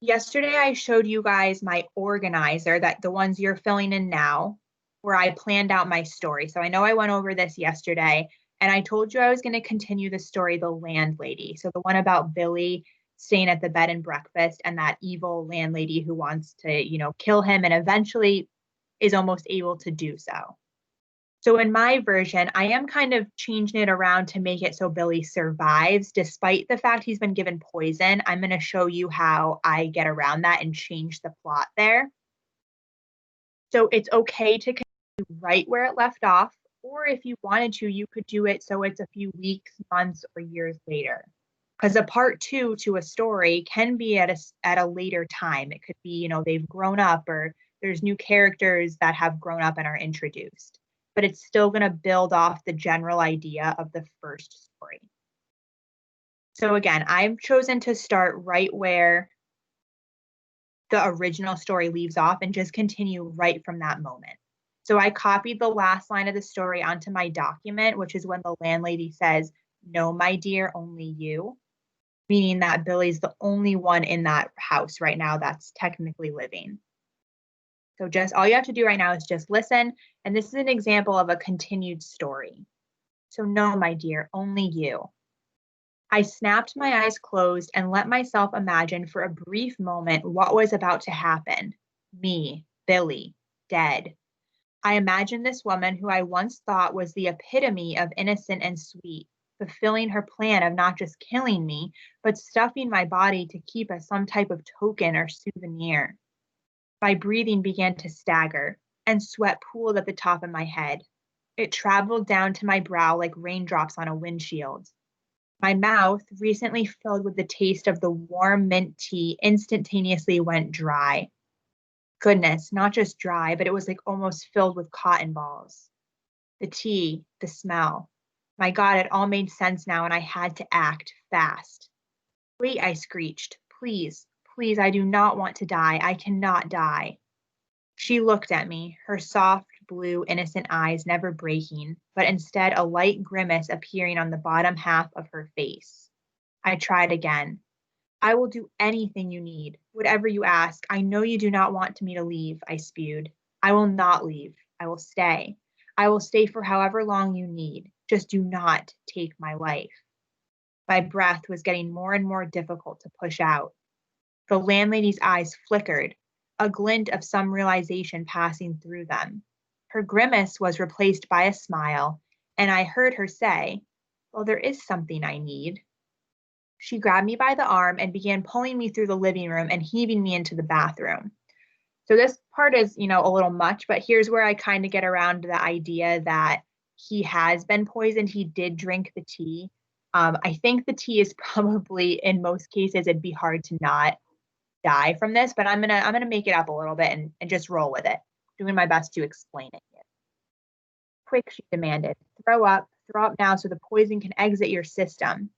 Yesterday, I showed you guys my organizer, that the ones you're filling in now, where I planned out my story. So I know I went over this yesterday, and I told you I was going to continue the story, The Landlady. So the one about Billy staying at the bed and breakfast and that evil landlady who wants to, kill him and eventually is almost able to do so. So in my version, I am kind of changing it around to make it so Billy survives despite the fact he's been given poison. I'm going to show you how I get around that and change the plot there. So it's okay to continue right where it left off, or if you wanted to, you could do it so it's a few weeks, months, or years later. Because a part two to a story can be at a later time. It could be, they've grown up or there's new characters that have grown up and are introduced. But it's still going to build off the general idea of the first story. So again, I've chosen to start right where the original story leaves off and just continue right from that moment. So I copied the last line of the story onto my document, which is when the landlady says, "No, my dear, only you," meaning that Billy's the only one in that house right now that's technically living. So just all you have to do right now is just listen. And this is an example of a continued story. So, no, my dear, only you. I snapped my eyes closed and let myself imagine for a brief moment what was about to happen. Me, Billy, dead. I imagined this woman who I once thought was the epitome of innocent and sweet, fulfilling her plan of not just killing me, but stuffing my body to keep as some type of token or souvenir. My breathing began to stagger, and sweat pooled at the top of my head. It traveled down to my brow like raindrops on a windshield. My mouth, recently filled with the taste of the warm mint tea, instantaneously went dry. Goodness, not just dry, but it was like almost filled with cotton balls. The tea, the smell. My God, it all made sense now, and I had to act fast. Wait, I screeched. Please, please, I do not want to die. I cannot die. She looked at me, her soft, blue, innocent eyes never breaking, but instead a light grimace appearing on the bottom half of her face. I tried again. I will do anything you need, whatever you ask. I know you do not want me to leave, I spewed. I will not leave. I will stay. I will stay for however long you need. Just do not take my life. My breath was getting more and more difficult to push out. The landlady's eyes flickered, a glint of some realization passing through them. Her grimace was replaced by a smile, and I heard her say, "Well, there is something I need." She grabbed me by the arm and began pulling me through the living room and heaving me into the bathroom. So this part is, a little much, but here's where I kind of get around the idea that he has been poisoned. He did drink the tea. I think the tea is probably, in most cases, it'd be hard to not die from this, but I'm gonna make it up a little bit and just roll with it. Doing my best to explain it here. Quick, she demanded. Throw up now so the poison can exit your system.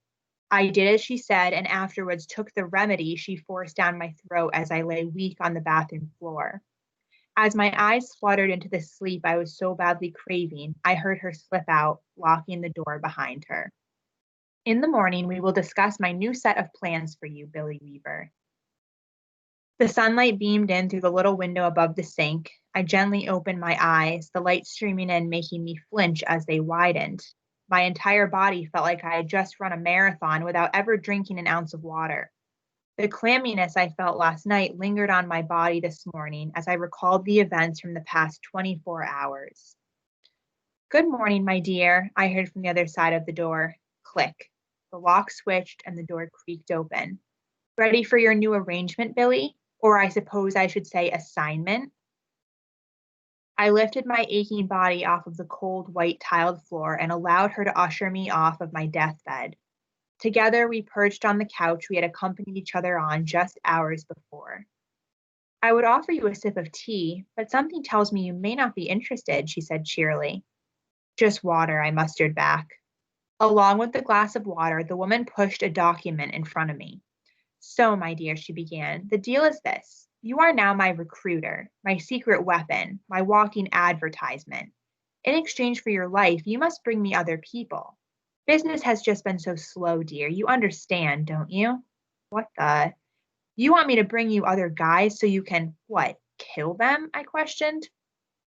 I did as she said, and afterwards took the remedy she forced down my throat as I lay weak on the bathroom floor. As my eyes fluttered into the sleep I was so badly craving, I heard her slip out, locking the door behind her. In the morning, we will discuss my new set of plans for you, Billy Weaver. The sunlight beamed in through the little window above the sink. I gently opened my eyes, the light streaming in, making me flinch as they widened. My entire body felt like I had just run a marathon without ever drinking an ounce of water. The clamminess I felt last night lingered on my body this morning as I recalled the events from the past 24 hours. "Good morning, my dear," I heard from the other side of the door. Click. The lock switched and the door creaked open. "Ready for your new arrangement, Billy? Or I suppose I should say assignment?" I lifted my aching body off of the cold, white tiled floor and allowed her to usher me off of my deathbed. Together, we perched on the couch we had accompanied each other on just hours before. "I would offer you a sip of tea, but something tells me you may not be interested," she said cheerily. "Just water," I mustered back. Along with the glass of water, the woman pushed a document in front of me. "So, my dear," she began, "the deal is this. You are now my recruiter, my secret weapon, my walking advertisement. In exchange for your life, you must bring me other people. Business has just been so slow, dear. You understand, don't you?" What the? You want me to bring you other guys so you can, what, kill them? I questioned.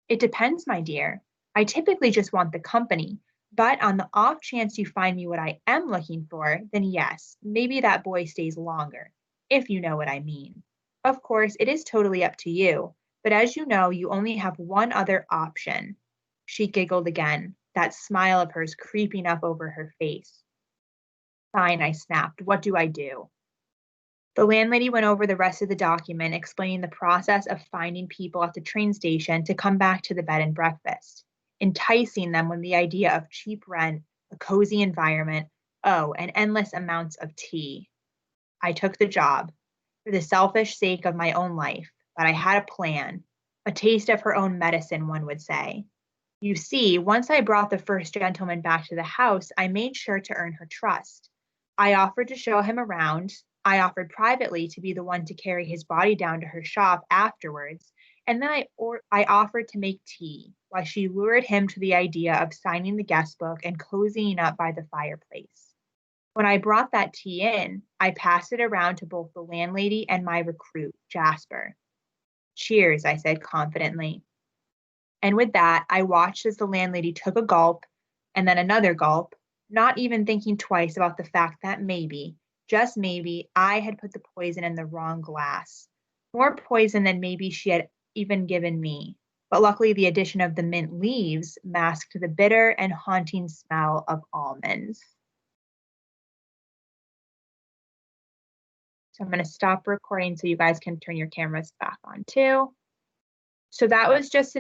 It depends, my dear. I typically just want the company, but on the off chance you find me what I am looking for, then yes, maybe that boy stays longer, if you know what I mean. Of course, it is totally up to you, but as you know, you only have one other option. She giggled again, that smile of hers creeping up over her face. Fine, I snapped. What do I do? The landlady went over the rest of the document, explaining the process of finding people at the train station to come back to the bed and breakfast, enticing them with the idea of cheap rent, a cozy environment, oh, and endless amounts of tea. I took the job for the selfish sake of my own life, but I had a plan, a taste of her own medicine, one would say. You see, once I brought the first gentleman back to the house, I made sure to earn her trust. I offered to show him around. I offered privately to be the one to carry his body down to her shop afterwards. And then I offered to make tea while she lured him to the idea of signing the guest book and cozying up by the fireplace. When I brought that tea in, I passed it around to both the landlady and my recruit, Jasper. Cheers, I said confidently. And with that, I watched as the landlady took a gulp and then another gulp, not even thinking twice about the fact that maybe, just maybe, I had put the poison in the wrong glass. More poison than maybe she had even given me. But luckily, the addition of the mint leaves masked the bitter and haunting smell of almonds. So I'm going to stop recording so you guys can turn your cameras back on too. So that was just